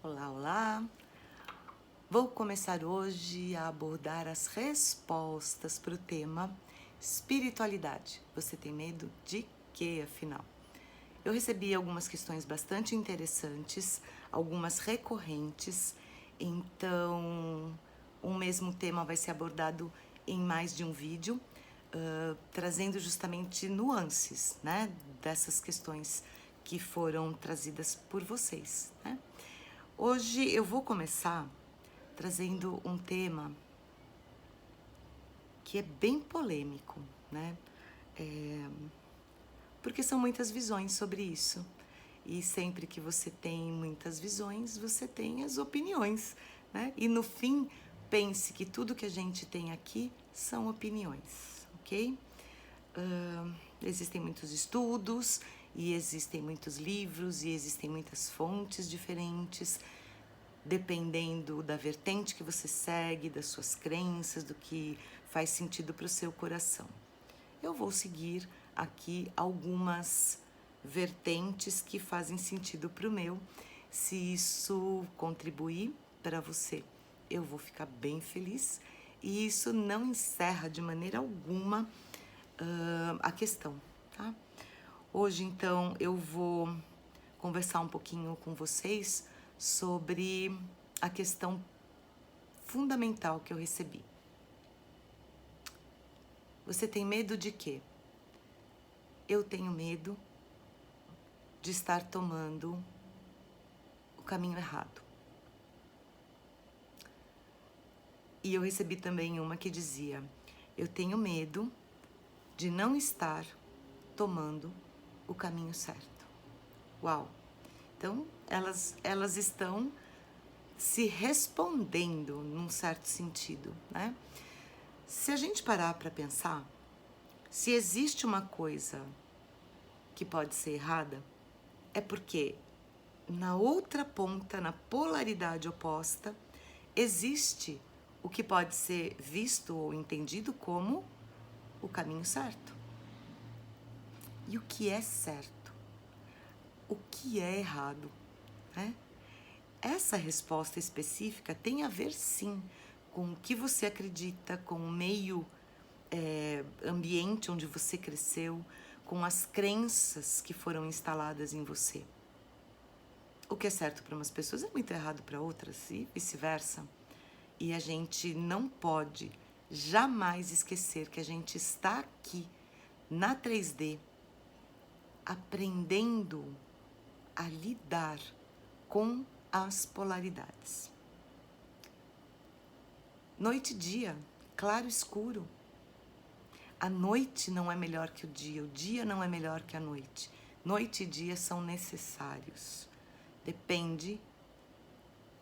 Olá, olá! Vou começar hoje a abordar as respostas para o tema espiritualidade. Você tem medo de quê, afinal? Eu recebi algumas questões bastante interessantes, algumas recorrentes, então um mesmo tema vai ser abordado em mais de um vídeo, trazendo justamente nuances, né, dessas questões que foram trazidas por vocês, né? Hoje eu vou começar trazendo um tema que é bem polêmico, né? Porque são muitas visões sobre isso. E sempre que você tem muitas visões, você tem as opiniões, né? E no fim, pense que tudo que a gente tem aqui são opiniões, ok? Existem muitos estudos, e existem muitos livros, e existem muitas fontes diferentes, dependendo da vertente que você segue, das suas crenças, do que faz sentido para o seu coração. Eu vou seguir aqui algumas vertentes que fazem sentido para o meu. Se isso contribuir para você, eu vou ficar bem feliz. E isso não encerra de maneira alguma a questão, tá? Hoje, então, eu vou conversar um pouquinho com vocês sobre a questão fundamental que eu recebi. Você tem medo de quê? Eu tenho medo de estar tomando o caminho errado. E eu recebi também uma que dizia: eu tenho medo de não estar tomando o caminho certo. Uau! Então, elas estão se respondendo num certo sentido, né? Se a gente parar para pensar, se existe uma coisa que pode ser errada, é porque na outra ponta, na polaridade oposta, existe o que pode ser visto ou entendido como o caminho certo. E o que é certo? O que é errado, né? Essa resposta específica tem a ver, sim, com o que você acredita, com o meio ambiente onde você cresceu, com as crenças que foram instaladas em você. O que é certo para umas pessoas é muito errado para outras e vice-versa. E a gente não pode jamais esquecer que a gente está aqui na 3D aprendendo a lidar com as polaridades. Noite e dia, claro e escuro. A noite não é melhor que o dia não é melhor que a noite. Noite e dia são necessários. Depende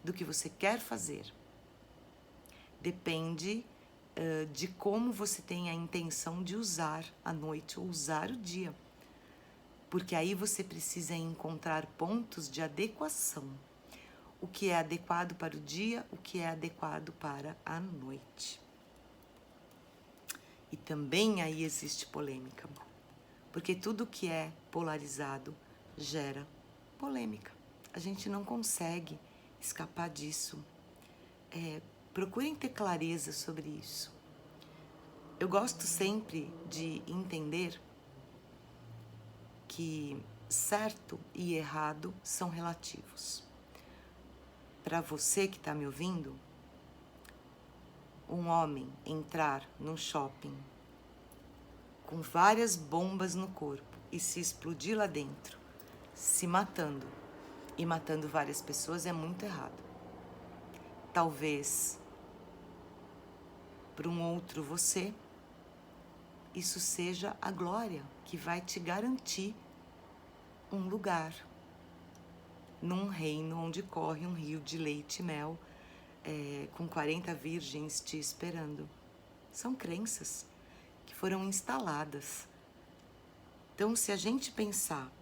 do que você quer fazer. Depende de como você tem a intenção de usar a noite ou usar o dia. Porque aí você precisa encontrar pontos de adequação. O que é adequado para o dia, o que é adequado para a noite. E também aí existe polêmica, porque tudo que é polarizado gera polêmica. A gente não consegue escapar disso. Procurem ter clareza sobre isso. Eu gosto sempre de entender que certo e errado são relativos. Para você que está me ouvindo, um homem entrar num shopping com várias bombas no corpo e se explodir lá dentro, se matando e matando várias pessoas é muito errado. Talvez para um outro você, isso seja a glória que vai te garantir um lugar num reino onde corre um rio de leite e mel, com 40 virgens te esperando. São crenças que foram instaladas. Então, se a gente pensar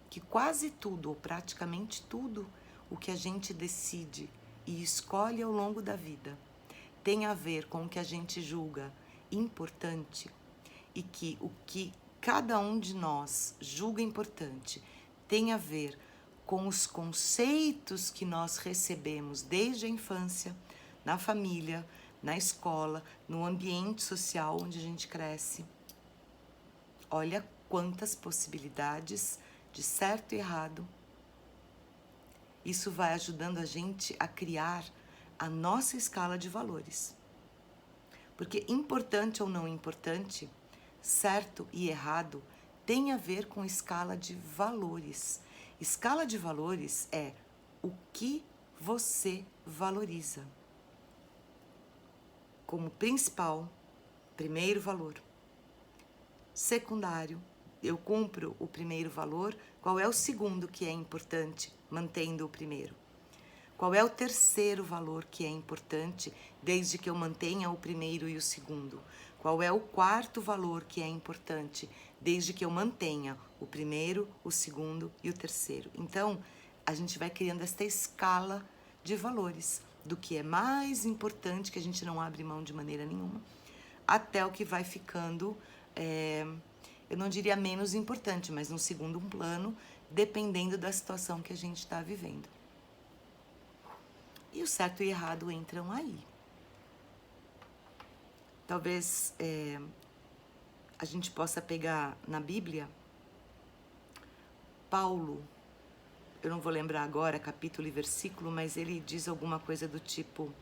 que quase tudo, ou praticamente tudo, o que a gente decide e escolhe ao longo da vida tem a ver com o que a gente julga importante, e que o que cada um de nós julga importante tem a ver com os conceitos que nós recebemos desde a infância, na família, na escola, no ambiente social onde a gente cresce. Olha quantas possibilidades de certo e errado. Isso vai ajudando a gente a criar a nossa escala de valores. Porque importante ou não importante, certo e errado, tem a ver com escala de valores. Escala de valores é o que você valoriza como principal, primeiro valor. Secundário, eu cumpro o primeiro valor, qual é o segundo que é importante, mantendo o primeiro? Qual é o terceiro valor que é importante, desde que eu mantenha o primeiro e o segundo? Qual é o quarto valor que é importante, desde que eu mantenha o primeiro, o segundo e o terceiro? Então, a gente vai criando esta escala de valores, do que é mais importante, que a gente não abre mão de maneira nenhuma, até o que vai ficando, eu não diria menos importante, mas num segundo plano, dependendo da situação que a gente está vivendo. E o certo e errado entram aí. Talvez a gente possa pegar na Bíblia, Paulo, eu não vou lembrar agora capítulo e versículo, mas ele diz alguma coisa do tipo: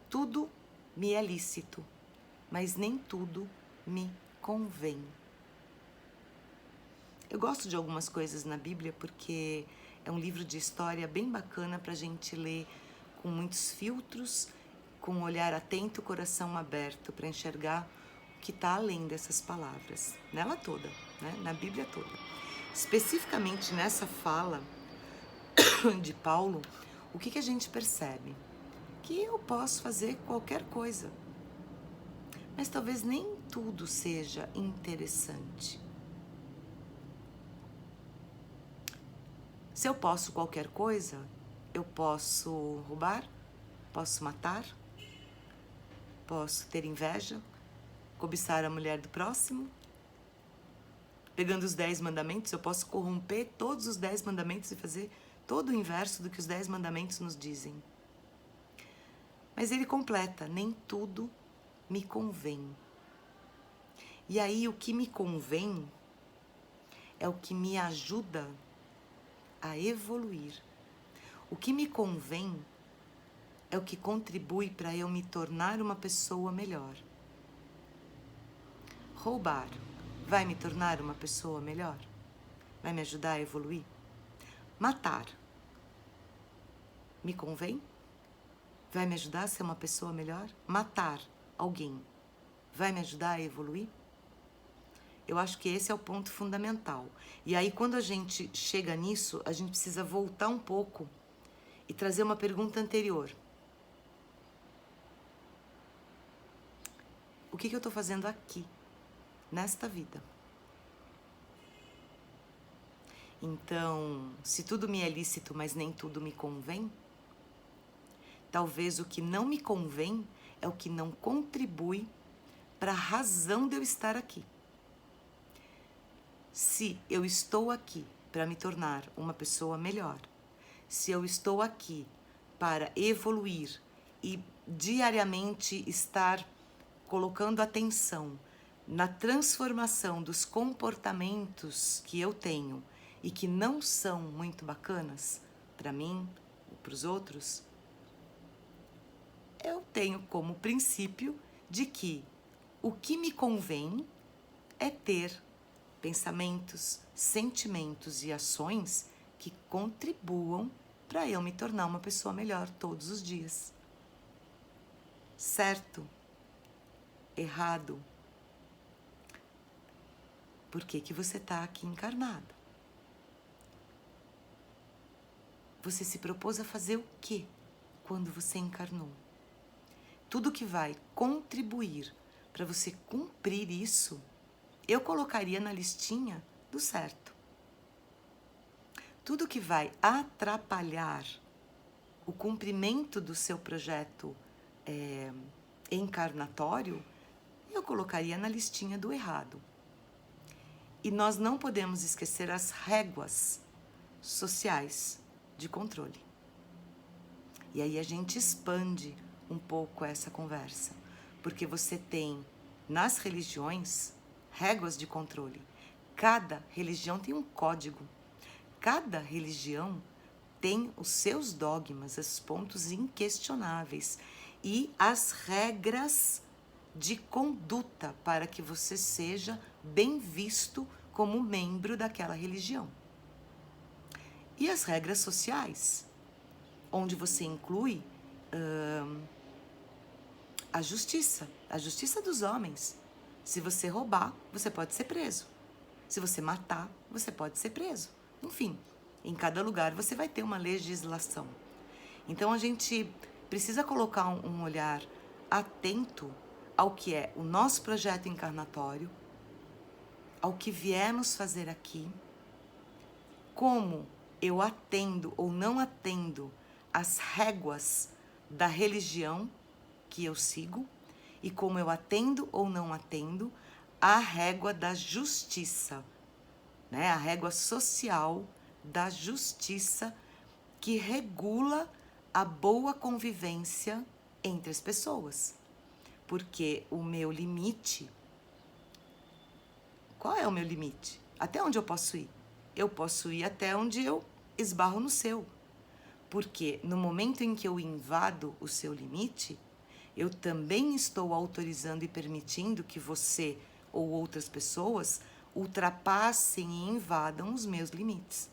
tudo me é lícito, mas nem tudo me convém. Eu gosto de algumas coisas na Bíblia porque é um livro de história bem bacana para a gente ler com muitos filtros, com um olhar atento, coração aberto para enxergar o que está além dessas palavras, nela toda, né? Na Bíblia toda. Especificamente nessa fala de Paulo, o que a gente percebe? Que eu posso fazer qualquer coisa, mas talvez nem tudo seja interessante. Se eu posso qualquer coisa, eu posso roubar, posso matar, posso ter inveja, cobiçar a mulher do próximo. Pegando os 10 mandamentos, eu posso corromper todos os 10 mandamentos e fazer todo o inverso do que os 10 mandamentos nos dizem. Mas ele completa: nem tudo me convém. E aí o que me convém é o que me ajuda a evoluir. O que me convém é o que contribui para eu me tornar uma pessoa melhor. Roubar vai me tornar uma pessoa melhor? Vai me ajudar a evoluir? Matar me convém? Vai me ajudar a ser uma pessoa melhor? Matar alguém vai me ajudar a evoluir? Eu acho que esse é o ponto fundamental. E aí, quando a gente chega nisso, a gente precisa voltar um pouco e trazer uma pergunta anterior. O que eu estou fazendo aqui, nesta vida? Então, se tudo me é lícito, mas nem tudo me convém, talvez o que não me convém é o que não contribui para a razão de eu estar aqui. Se eu estou aqui para me tornar uma pessoa melhor, se eu estou aqui para evoluir e diariamente estar colocando atenção na transformação dos comportamentos que eu tenho e que não são muito bacanas para mim ou para os outros, eu tenho como princípio de que o que me convém é ter pensamentos, sentimentos e ações que contribuam para eu me tornar uma pessoa melhor todos os dias. Certo? Errado? Por que você está aqui encarnado? Você se propôs a fazer o quê quando você encarnou? Tudo que vai contribuir para você cumprir isso, eu colocaria na listinha do certo. Tudo que vai atrapalhar o cumprimento do seu projeto encarnatório, eu colocaria na listinha do errado. E nós não podemos esquecer as réguas sociais de controle. E aí a gente expande um pouco essa conversa, porque você tem nas religiões réguas de controle. Cada religião tem um código. Cada religião tem os seus dogmas, os pontos inquestionáveis e as regras de conduta para que você seja bem visto como membro daquela religião. E as regras sociais, onde você inclui a justiça dos homens. Se você roubar, você pode ser preso. Se você matar, você pode ser preso. Enfim, em cada lugar você vai ter uma legislação. Então a gente precisa colocar um olhar atento ao que é o nosso projeto encarnatório, ao que viemos fazer aqui, como eu atendo ou não atendo as réguas da religião que eu sigo e como eu atendo ou não atendo a régua da justiça, né? A régua social da justiça que regula a boa convivência entre as pessoas. Porque o meu limite, qual é o meu limite? Até onde eu posso ir? Eu posso ir até onde eu esbarro no seu. Porque no momento em que eu invado o seu limite, eu também estou autorizando e permitindo que você ou outras pessoas ultrapassem e invadam os meus limites.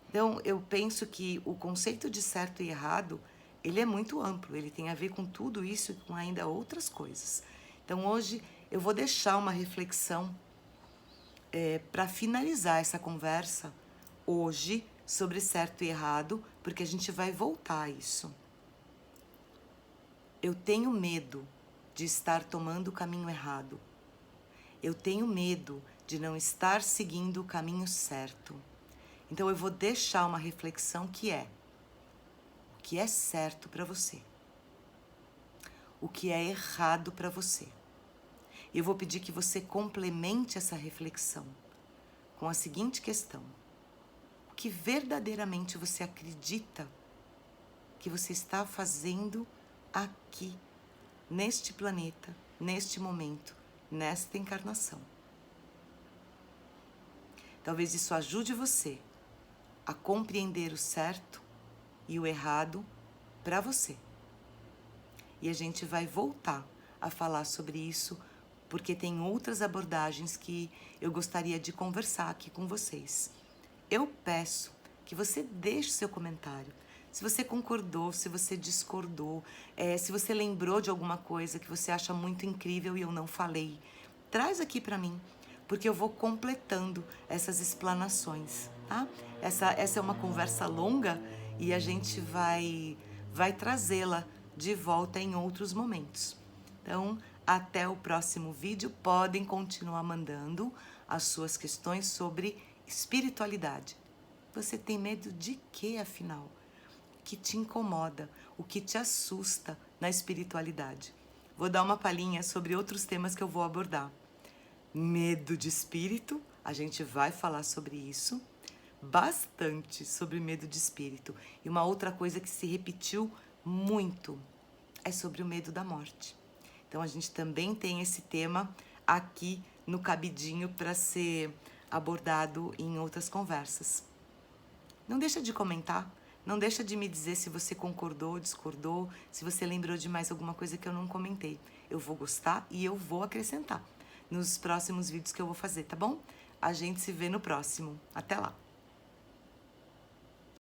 Então, eu penso que o conceito de certo e errado, ele é muito amplo, ele tem a ver com tudo isso e com ainda outras coisas. Então, hoje eu vou deixar uma reflexão para finalizar essa conversa hoje sobre certo e errado, porque a gente vai voltar a isso. Eu tenho medo de estar tomando o caminho errado. Eu tenho medo de não estar seguindo o caminho certo. Então eu vou deixar uma reflexão que é: o que é certo para você? O que é errado para você? Eu vou pedir que você complemente essa reflexão com a seguinte questão: o que verdadeiramente você acredita que você está fazendo aqui, neste planeta, neste momento, nesta encarnação? Talvez isso ajude você a compreender o certo e o errado para você. E a gente vai voltar a falar sobre isso, porque tem outras abordagens que eu gostaria de conversar aqui com vocês. Eu peço que você deixe seu comentário. Se você concordou, se você discordou, se você lembrou de alguma coisa que você acha muito incrível e eu não falei, traz aqui para mim, porque eu vou completando essas explanações, tá? Essa é uma conversa longa e a gente vai trazê-la de volta em outros momentos. Então, até o próximo vídeo. Podem continuar mandando as suas questões sobre espiritualidade. Você tem medo de quê, afinal? O que te incomoda? O que te assusta na espiritualidade? Vou dar uma palhinha sobre outros temas que eu vou abordar. Medo de espírito, a gente vai falar sobre isso. Bastante sobre medo de espírito. E uma outra coisa que se repetiu muito é sobre o medo da morte. Então a gente também tem esse tema aqui no cabidinho para ser abordado em outras conversas. Não deixa de comentar, não deixa de me dizer se você concordou, discordou, se você lembrou de mais alguma coisa que eu não comentei. Eu vou gostar e eu vou acrescentar nos próximos vídeos que eu vou fazer, tá bom? A gente se vê no próximo. Até lá!